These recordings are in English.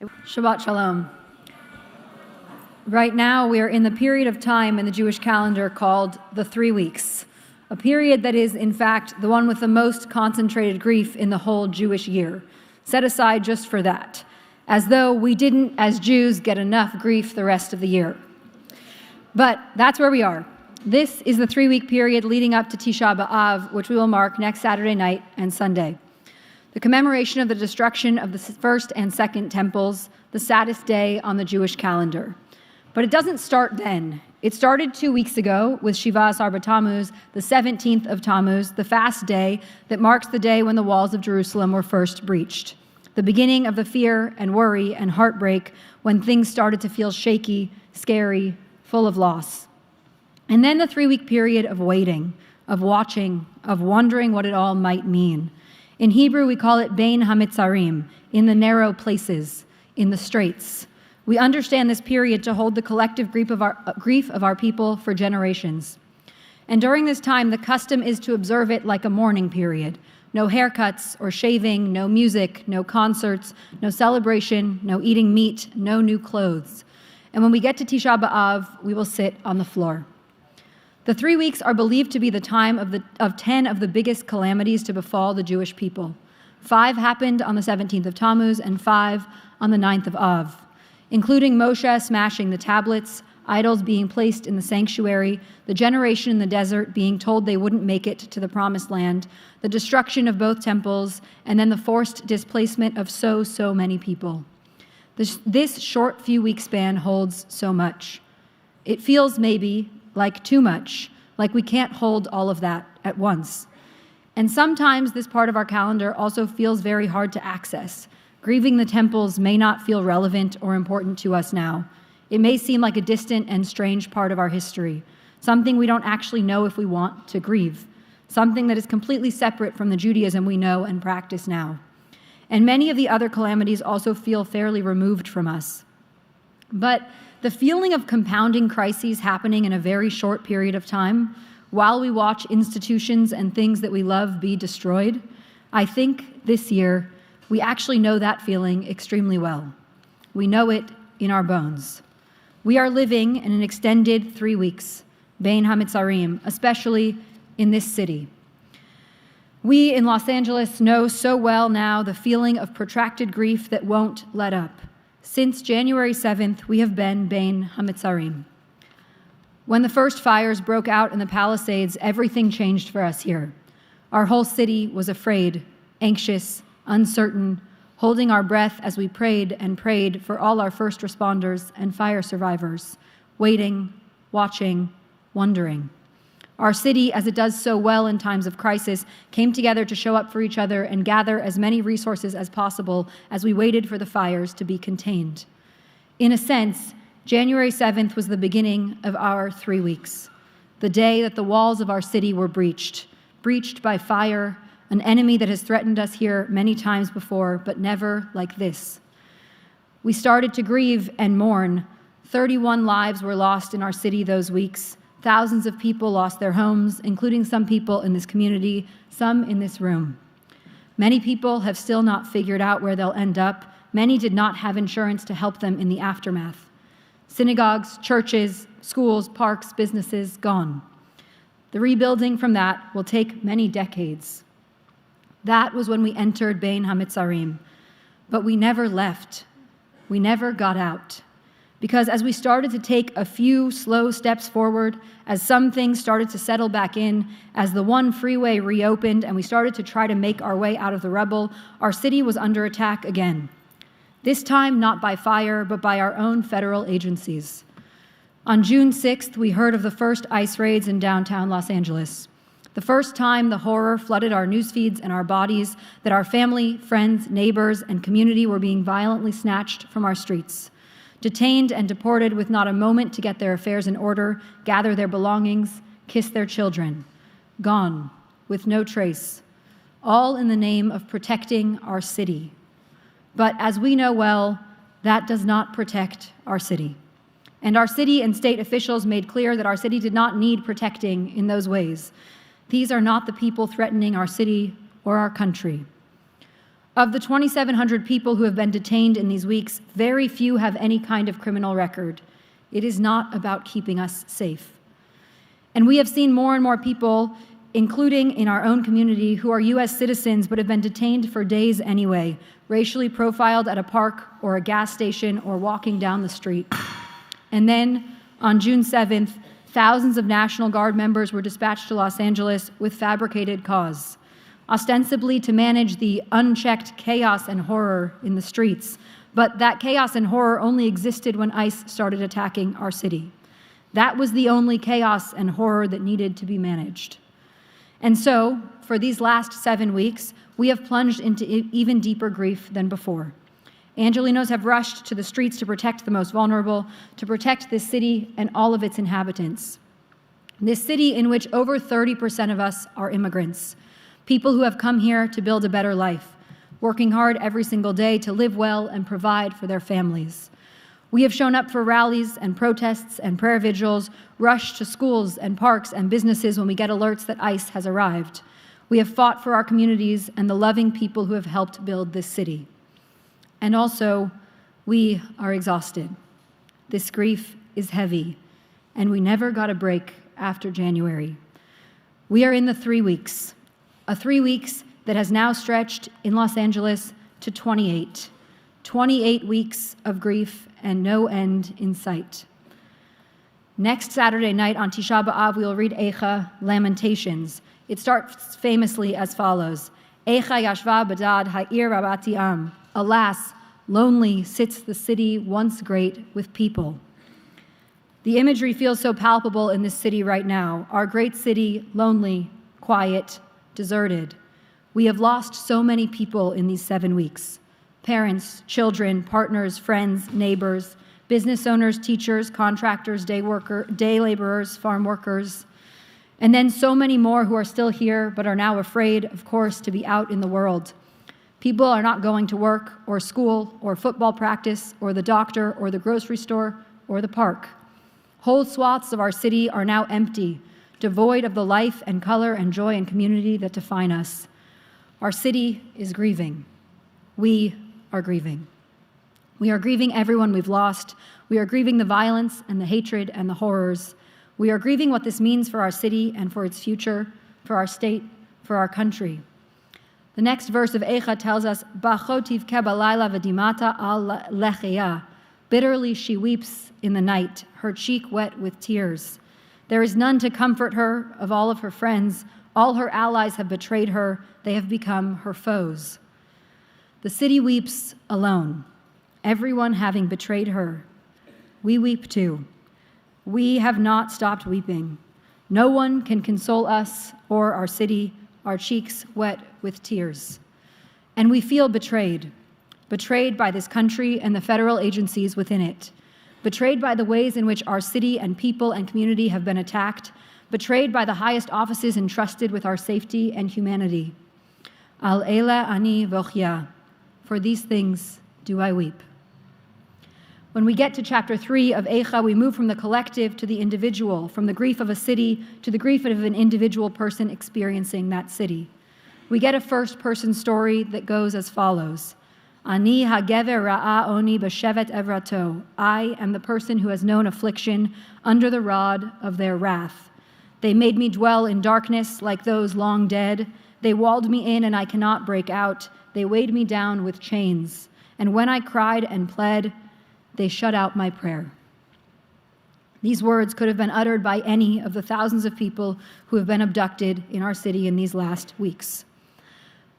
Shabbat Shalom. Right now, we are in the period of time in the Jewish calendar called the 3 weeks, a period that is, in fact, the one with the most concentrated grief in the whole Jewish year, set aside just for that, as though we didn't, as Jews, get enough grief the rest of the year. But that's where we are. This is the 3-week period leading up to Tisha B'Av, which we will mark next Saturday night and Sunday. The commemoration of the destruction of the first and second temples, the saddest day on the Jewish calendar. But it doesn't start then. It started 2 weeks ago with Shiva Asar B'Tammuz, the 17th of Tammuz, the fast day that marks the day when the walls of Jerusalem were first breached. The beginning of the fear and worry and heartbreak when things started to feel shaky, scary, full of loss. And then the 3-week period of waiting, of watching, of wondering what it all might mean. In Hebrew, we call it Bein HaMitzarim, in the narrow places, in the straits. We understand this period to hold the collective grief of our people for generations. And during this time, the custom is to observe it like a mourning period. No haircuts or shaving, no music, no concerts, no celebration, no eating meat, no new clothes. And when we get to Tisha B'Av, we will sit on the floor. The 3 weeks are believed to be the time of 10 of the biggest calamities to befall the Jewish people. 5 happened on the 17th of Tammuz and 5 on the 9th of Av, including Moshe smashing the tablets, idols being placed in the sanctuary, the generation in the desert being told they wouldn't make it to the promised land, the destruction of both temples, and then the forced displacement of so many people. This short few-week span holds so much. It feels maybe like too much, like we can't hold all of that at once. And sometimes this part of our calendar also feels very hard to access. Grieving the temples may not feel relevant or important to us now. It may seem like a distant and strange part of our history, something we don't actually know if we want to grieve, something that is completely separate from the Judaism we know and practice now. And many of the other calamities also feel fairly removed from us. But the feeling of compounding crises happening in a very short period of time, while we watch institutions and things that we love be destroyed, I think this year we actually know that feeling extremely well. We know it in our bones. We are living in an extended 3 weeks, Bein HaMitzarim, especially in this city. We in Los Angeles know so well now the feeling of protracted grief that won't let up. Since January 7th, we have been Bein HaMitzarim. When the first fires broke out in the Palisades, everything changed for us here. Our whole city was afraid, anxious, uncertain, holding our breath as we prayed and prayed for all our first responders and fire survivors, waiting, watching, wondering. Our city, as it does so well in times of crisis, came together to show up for each other and gather as many resources as possible as we waited for the fires to be contained. In a sense, January 7th was the beginning of our 3 weeks, the day that the walls of our city were breached by fire, an enemy that has threatened us here many times before, but never like this. We started to grieve and mourn. 31 lives were lost in our city those weeks. Thousands of people lost their homes, including some people in this community, some in this room. Many people have still not figured out where they'll end up. Many did not have insurance to help them in the aftermath. Synagogues, churches, schools, parks, businesses, gone. The rebuilding from that will take many decades. That was when we entered Bein HaMitzarim. But we never left. We never got out. Because as we started to take a few slow steps forward, as some things started to settle back in, as the one freeway reopened and we started to try to make our way out of the rubble, our city was under attack again. This time not by fire, but by our own federal agencies. On June 6th, we heard of the first ICE raids in downtown Los Angeles. The first time the horror flooded our news feeds and our bodies, that our family, friends, neighbors, and community were being violently snatched from our streets. Detained and deported with not a moment to get their affairs in order, gather their belongings, kiss their children. Gone, with no trace, all in the name of protecting our city. But as we know well, that does not protect our city. And our city and state officials made clear that our city did not need protecting in those ways. These are not the people threatening our city or our country. Of the 2,700 people who have been detained in these weeks, very few have any kind of criminal record. It is not about keeping us safe. And we have seen more and more people, including in our own community, who are U.S. citizens but have been detained for days anyway, racially profiled at a park or a gas station or walking down the street. And then, on June 7th, thousands of National Guard members were dispatched to Los Angeles with fabricated cause, ostensibly to manage the unchecked chaos and horror in the streets. But that chaos and horror only existed when ICE started attacking our city. That was the only chaos and horror that needed to be managed. And so, for these last 7 weeks, we have plunged into even deeper grief than before. Angelinos have rushed to the streets to protect the most vulnerable, to protect this city and all of its inhabitants. This city in which over 30% of us are immigrants, people who have come here to build a better life, working hard every single day to live well and provide for their families. We have shown up for rallies and protests and prayer vigils, rushed to schools and parks and businesses when we get alerts that ICE has arrived. We have fought for our communities and the loving people who have helped build this city. And also, we are exhausted. This grief is heavy, and we never got a break after January. We are in the 3 weeks, a 3 weeks that has now stretched in Los Angeles to 28. 28 weeks of grief and no end in sight. Next Saturday night on Tisha B'Av, we will read IKAR, Lamentations. It starts famously as follows: Eicha yashva badad ha'ir rabati am. Alas, lonely sits the city once great with people. The imagery feels so palpable in this city right now. Our great city, lonely, quiet, deserted. We have lost so many people in these 7 weeks. Parents, children, partners, friends, neighbors, business owners, teachers, contractors, day laborers, farm workers, and then so many more who are still here but are now afraid, of course, to be out in the world. People are not going to work or school or football practice or the doctor or the grocery store or the park. Whole swaths of our city are now empty, devoid of the life and color and joy and community that define us. Our city is grieving. We are grieving. We are grieving everyone we've lost. We are grieving the violence and the hatred and the horrors. We are grieving what this means for our city and for its future, for our state, for our country. The next verse of IKAR tells us, "Bachot tivke balayla v'dimata al lecheya." Bitterly she weeps in the night, her cheek wet with tears. There is none to comfort her of all of her friends. All her allies have betrayed her. They have become her foes. The city weeps alone, everyone having betrayed her. We weep too. We have not stopped weeping. No one can console us or our city, our cheeks wet with tears. And we feel betrayed by this country and the federal agencies within it, betrayed by the ways in which our city and people and community have been attacked, betrayed by the highest offices entrusted with our safety and humanity. Al eila ani vochya. For these things do I weep. When we get to chapter 3 of IKAR, we move from the collective to the individual, from the grief of a city to the grief of an individual person experiencing that city. We get a first-person story that goes as follows. Ani hagever ra'a oni b'shevet evrato. I am the person who has known affliction under the rod of their wrath. They made me dwell in darkness like those long dead. They walled me in and I cannot break out. They weighed me down with chains. And when I cried and pled, they shut out my prayer. These words could have been uttered by any of the thousands of people who have been abducted in our city in these last weeks.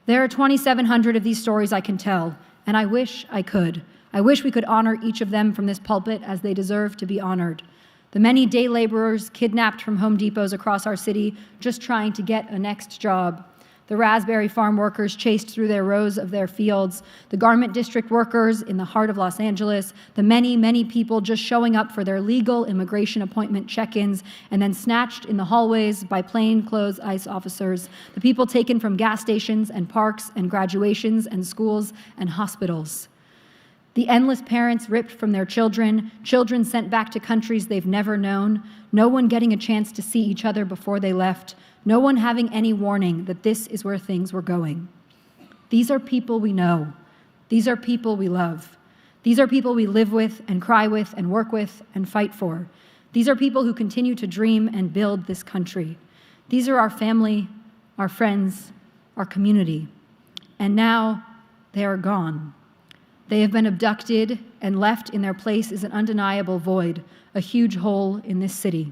There are 2,700 of these stories I can tell, and I wish I could. I wish we could honor each of them from this pulpit as they deserve to be honored. The many day laborers kidnapped from Home Depots across our city just trying to get a next job. The raspberry farm workers chased through their rows of their fields, the garment district workers in the heart of Los Angeles, the many, many people just showing up for their legal immigration appointment check-ins and then snatched in the hallways by plainclothes ICE officers, the people taken from gas stations and parks and graduations and schools and hospitals. The endless parents ripped from their children, children sent back to countries they've never known, no one getting a chance to see each other before they left, no one having any warning that this is where things were going. These are people we know. These are people we love. These are people we live with and cry with and work with and fight for. These are people who continue to dream and build this country. These are our family, our friends, our community. And now they are gone. They have been abducted, and left in their place is an undeniable void, a huge hole in this city,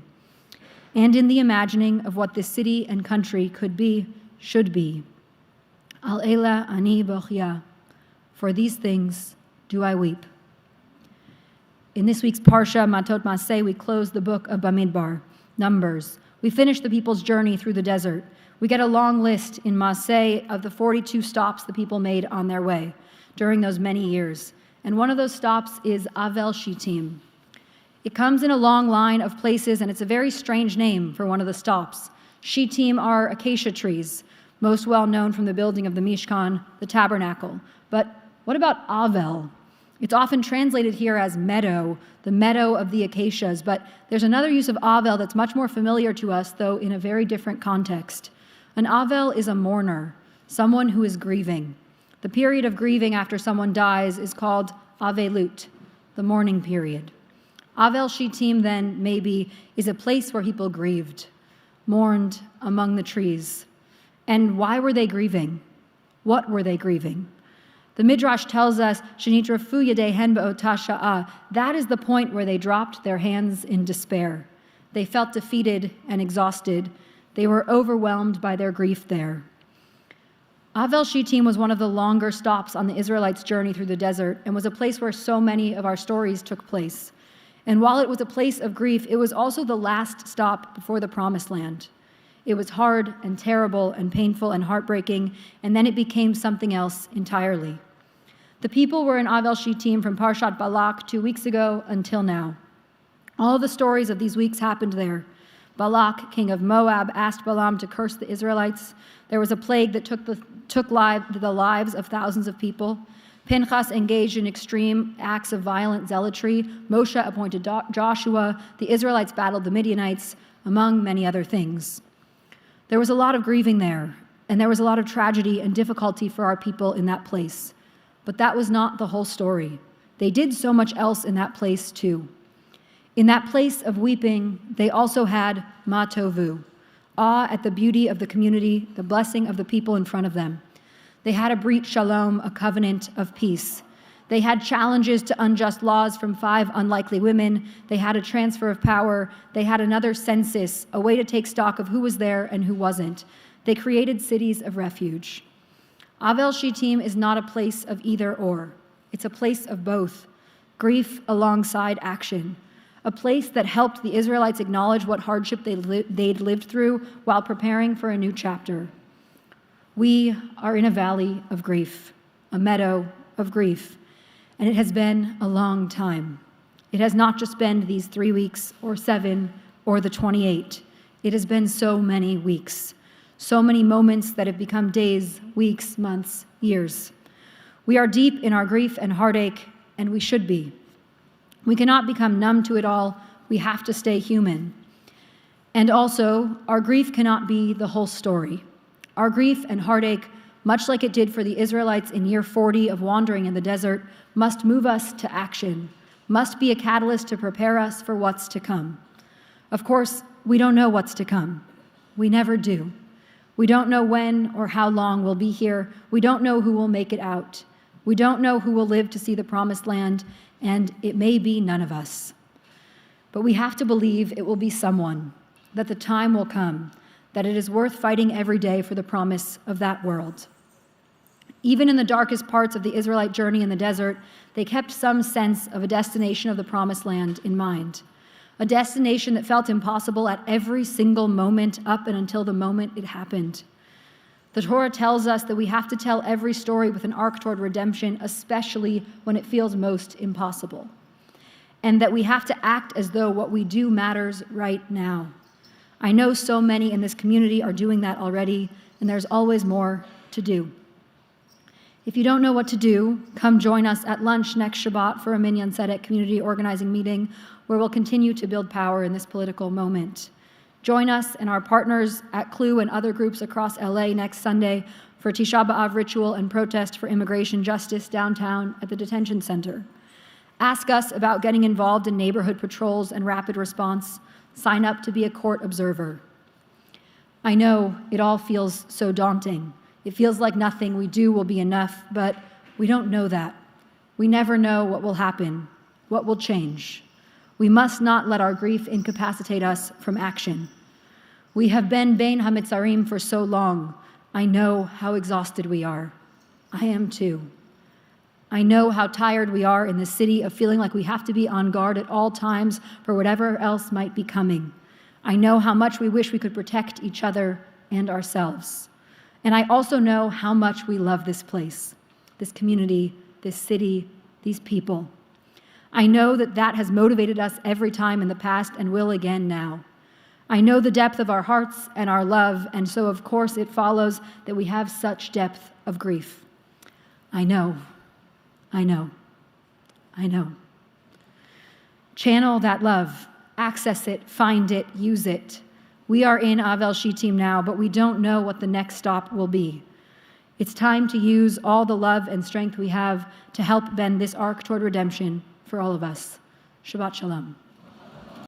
and in the imagining of what this city and country could be, should be. Al ela ani bochya. For these things do I weep. In this week's parsha, Matot-Masei, we close the book of Bamidbar, Numbers. We finish the people's journey through the desert. We get a long list in Masei of the 42 stops the people made on their way during those many years. And one of those stops is Avel Shittim. It comes in a long line of places, and it's a very strange name for one of the stops. Shittim are acacia trees, most well known from the building of the Mishkan, the tabernacle. But what about Avel? It's often translated here as meadow, the meadow of the acacias, but there's another use of Avel that's much more familiar to us, though in a very different context. An Avel is a mourner, someone who is grieving. The period of grieving after someone dies is called Avelut, the mourning period. Avel Shittim, then, maybe, is a place where people grieved, mourned among the trees. And why were they grieving? What were they grieving? The Midrash tells us, Shenitrafu yadehen ba'ota sha'ah. That is the point where they dropped their hands in despair. They felt defeated and exhausted. They were overwhelmed by their grief there. Avel Shittim was one of the longer stops on the Israelites' journey through the desert and was a place where so many of our stories took place. And while it was a place of grief, it was also the last stop before the Promised Land. It was hard and terrible and painful and heartbreaking, and then it became something else entirely. The people were in Avel Shittim from Parshat Balak 2 weeks ago until now. All the stories of these weeks happened there. Balak, king of Moab, asked Balaam to curse the Israelites. There was a plague that took the lives of thousands of people. Pinchas engaged in extreme acts of violent zealotry. Moshe appointed Joshua. The Israelites battled the Midianites, among many other things. There was a lot of grieving there, and there was a lot of tragedy and difficulty for our people in that place. But that was not the whole story. They did so much else in that place too. In that place of weeping, they also had matovu, awe at the beauty of the community, the blessing of the people in front of them. They had a brit shalom, a covenant of peace. They had challenges to unjust laws from 5 unlikely women. They had a transfer of power. They had another census, a way to take stock of who was there and who wasn't. They created cities of refuge. Avel Shittim is not a place of either or. It's a place of both, grief alongside action, a place that helped the Israelites acknowledge what hardship they'd lived through while preparing for a new chapter. We are in a valley of grief, a meadow of grief, and it has been a long time. It has not just been these 3 weeks or 7 or the 28. It has been so many weeks. So many moments that have become days, weeks, months, years. We are deep in our grief and heartache, and we should be. We cannot become numb to it all. We have to stay human. And also, our grief cannot be the whole story. Our grief and heartache, much like it did for the Israelites in year 40 of wandering in the desert, must move us to action, must be a catalyst to prepare us for what's to come. Of course, we don't know what's to come. We never do. We don't know when or how long we'll be here. We don't know who will make it out. We don't know who will live to see the Promised Land, and it may be none of us. But we have to believe it will be someone, that the time will come, that it is worth fighting every day for the promise of that world. Even in the darkest parts of the Israelite journey in the desert, they kept some sense of a destination of the Promised Land in mind. A destination that felt impossible at every single moment up and until the moment it happened. The Torah tells us that we have to tell every story with an arc toward redemption, especially when it feels most impossible. And that we have to act as though what we do matters right now. I know so many in this community are doing that already, and there's always more to do. If you don't know what to do, come join us at lunch next Shabbat for a Minyan Tzedek community organizing meeting where we'll continue to build power in this political moment. Join us and our partners at CLU and other groups across LA next Sunday for Tisha B'Av ritual and protest for immigration justice downtown at the detention center. Ask us about getting involved in neighborhood patrols and rapid response. Sign up to be a court observer. I know it all feels so daunting. It feels like nothing we do will be enough, but we don't know that. We never know what will happen, what will change. We must not let our grief incapacitate us from action. We have been Bein HaMitzarim for so long. I know how exhausted we are. I am too. I know how tired we are in the city of feeling like we have to be on guard at all times for whatever else might be coming. I know how much we wish we could protect each other and ourselves. And I also know how much we love this place, this community, this city, these people. I know that that has motivated us every time in the past and will again now. I know the depth of our hearts and our love, and so of course it follows that we have such depth of grief. I know. Channel that love, access it, find it, use it. We are in Avel Shittim now, but we don't know what the next stop will be. It's time to use all the love and strength we have to help bend this arc toward redemption for all of us. Shabbat Shalom.